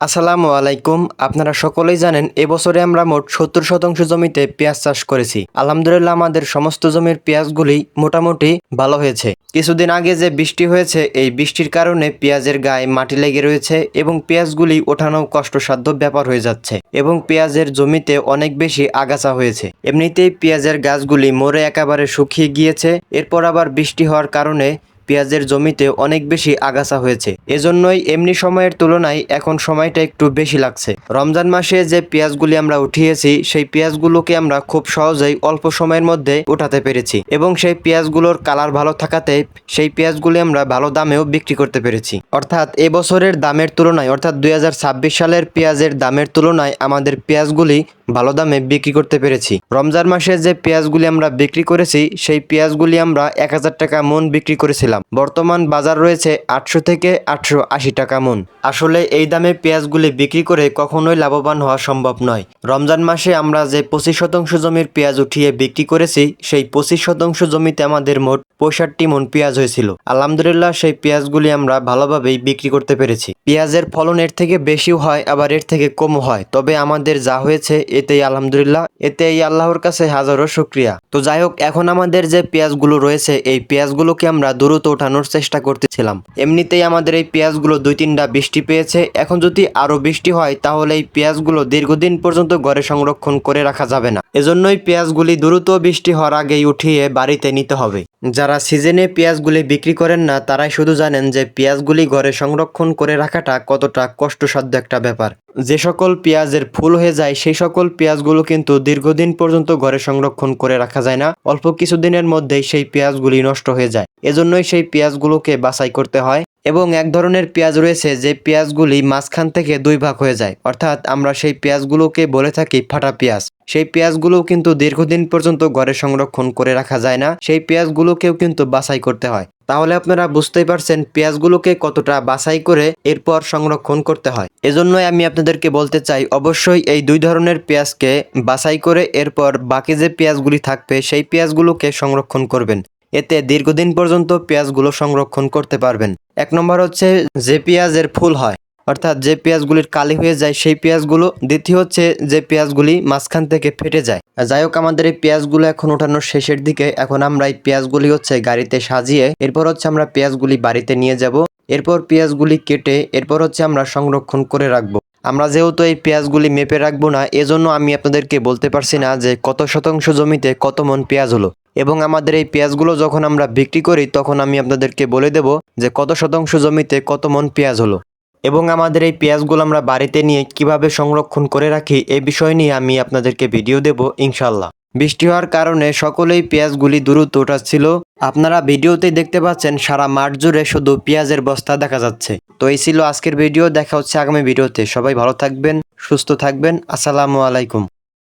আসসালামু আলাইকুম। আপনারা সকলেই জানেন এবছরে আমরা মোট ৭০% জমিতে পেঁয়াজ চাষ করেছি। আলহামদুলিল্লাহ আমাদের সমস্ত জমির পেঁয়াজগুলি মোটামুটি ভালো হয়েছে। কিছুদিন আগে যে বৃষ্টি হয়েছে এই বৃষ্টির কারণে পেঁয়াজের গায়ে মাটি লেগে রয়েছে এবং পেঁয়াজগুলি ওঠানো কষ্টসাধ্য ব্যাপার হয়ে যাচ্ছে এবং পেঁয়াজের জমিতে অনেক বেশি আগাছা হয়েছে। এমনিতেই পেঁয়াজের গাছগুলি মরে একেবারে শুকিয়ে গিয়েছে, এরপর আবার বৃষ্টি হওয়ার কারণে পেঁয়াজের জমিতে অনেক বেশি আগাছা হয়েছে। এজন্যই এমনি সময়ের তুলনায় এখন সময়টা একটু বেশি লাগছে। রমজান মাসে যে পেঁয়াজগুলি আমরা উঠিয়েছি সেই পেঁয়াজগুলোকে আমরা খুব সহজেই অল্প সময়ের মধ্যে উঠাতে পেরেছি এবং সেই পেঁয়াজগুলোর কালার ভালো থাকাতে সেই পেঁয়াজগুলি আমরা ভালো দামেও বিক্রি করতে পেরেছি। অর্থাৎ এবছরের দামের তুলনায় অর্থাৎ 2026 সালের পেঁয়াজের দামের তুলনায় আমাদের পেঁয়াজগুলি ভালো দামে বিক্রি করতে পেরেছি। রমজান মাসে যে পেঁয়াজগুলি আমরা বিক্রি করেছি সেই পেঁয়াজগুলি আমরা 1000 টাকা মন বিক্রি করেছিলাম। বর্তমান বাজার রয়েছে 800 থেকে 880 টাকা মন। আসলে এই দামে পেঁয়াজগুলি বিক্রি করে কখনোই লাভবান হওয়া সম্ভব নয়। রমজান মাসে আমরা যে 25% জমির পেঁয়াজ উঠিয়ে বিক্রি করেছি সেই 25% জমিতে আমাদের মোট 65 মন পেঁয়াজ হয়েছিল। আলহামদুলিল্লাহ সেই পেঁয়াজগুলি আমরা ভালোভাবেই বিক্রি করতে পেরেছি। পেঁয়াজের ফলন এর থেকে বেশিও হয় আবার এর থেকে কমও হয়, তবে আমাদের যা হয়েছে এতেই আলহামদুলিল্লাহ, এতেই আল্লাহর কাছে হাজারো শুকরিয়া। তো যাই হোক, এখন আমাদের যে পেঁয়াজগুলো রয়েছে এই পেঁয়াজগুলোকে আমরা দ্রুত ওঠানোর চেষ্টা করতেছিলাম। এমনিতেই আমাদের এই পেঁয়াজগুলো 2-3টা বৃষ্টি পেয়েছে, এখন যদি আরো বৃষ্টি হয় তাহলে এই পেঁয়াজগুলো দীর্ঘদিন পর্যন্ত ঘরে সংরক্ষণ করে রাখা যাবে না। এজন্যই পেঁয়াজগুলি দ্রুত বৃষ্টি হওয়ার আগেই উঠিয়ে বাড়িতে নিতে হবে। যারা সিজনে পেঁয়াজগুলি বিক্রি করেন না তারাই শুধু জানেন যে পেঁয়াজগুলি ঘরে সংরক্ষণ করে রাখাটা কতটা কষ্টসাধ্য একটা ব্যাপার। যে সকল পেঁয়াজের ফুল হয়ে যায় সেই সকল পেঁয়াজগুলো কিন্তু দীর্ঘদিন পর্যন্ত ঘরে সংরক্ষণ করে রাখা যায় না, অল্প কিছুদিনের মধ্যেই সেই পেঁয়াজগুলি নষ্ট হয়ে যায়। এজন্যই সেই পেঁয়াজগুলোকে বাছাই করতে হয়। এবং এক ধরনের পেঁয়াজ রয়েছে যে পেঁয়াজগুলি মাঝখান থেকে 2 ভাগ হয়ে যায়, অর্থাৎ আমরা সেই পেঁয়াজগুলোকে বলে থাকি ফাটা পেঁয়াজ। সেই পেঁয়াজগুলো কিন্তু দীর্ঘদিন পর্যন্ত ঘরে সংরক্ষণ করে রাখা যায় না, সেই পেঁয়াজগুলোকেও কিন্তু বাছাই করতে হয়। তাহলে আপনারা বুঝতেই পারছেন পেঁয়াজগুলোকে কতটা বাছাই করে এরপর সংরক্ষণ করতে হয়। এজন্যই আমি আপনাদেরকে বলতে চাই অবশ্যই এই 2 ধরনের পেঁয়াজকে বাছাই করে এরপর বাকি যে পেঁয়াজগুলি থাকবে সেই পেঁয়াজগুলোকে সংরক্ষণ করবেন। এতে দীর্ঘদিন পর্যন্ত পেঁয়াজগুলো সংরক্ষণ করতে পারবেন। 1 নম্বর হচ্ছে যে পেঁয়াজের ফুল হয়, অর্থাৎ যে পেঁয়াজগুলির কালি হয়ে যায় সেই পেঁয়াজগুলো। দ্বিতীয় হচ্ছে যে পেঁয়াজগুলি মাঝখান থেকে ফেটে যায়। যাই হোক, আমাদের এই পেঁয়াজগুলো এখন ওঠানোর শেষের দিকে। এখন আমরা এই পেঁয়াজগুলি হচ্ছে গাড়িতে সাজিয়ে এরপর হচ্ছে আমরা পেঁয়াজগুলি বাড়িতে নিয়ে যাব। এরপর পেঁয়াজগুলি কেটে এরপর হচ্ছে আমরা সংরক্ষণ করে রাখবো। আমরা যেহেতু এই পেঁয়াজগুলি মেপে রাখবো না, এজন্য আমি আপনাদেরকে বলতে পারছি না যে কত শতাংশ জমিতে কত মন পেঁয়াজ হলো। এবং আমাদের এই পেঁয়াজগুলো যখন আমরা বিক্রি করি তখন আমি আপনাদেরকে বলে দেব যে কত শতাংশ জমিতে কত মন পেঁয়াজ হলো। এবং আমাদের এই পেঁয়াজগুলো আমরা বাড়িতে নিয়ে কিভাবে সংরক্ষণ করে রাখি এই বিষয় নিয়ে আমি আপনাদেরকে ভিডিও দেব ইনশাল্লাহ। বৃষ্টি হওয়ার কারণে সকলেই পেঁয়াজগুলি দ্রুত ওঠাচ্ছিল। আপনারা ভিডিওতেই দেখতে পাচ্ছেন সারা মাঠ জুড়ে শুধু পেঁয়াজের বস্তা দেখা যাচ্ছে। তো এই ছিল আজকের ভিডিও, দেখা হচ্ছে আগামী ভিডিওতে। সবাই ভালো থাকবেন, সুস্থ থাকবেন। আসসালামু আলাইকুম।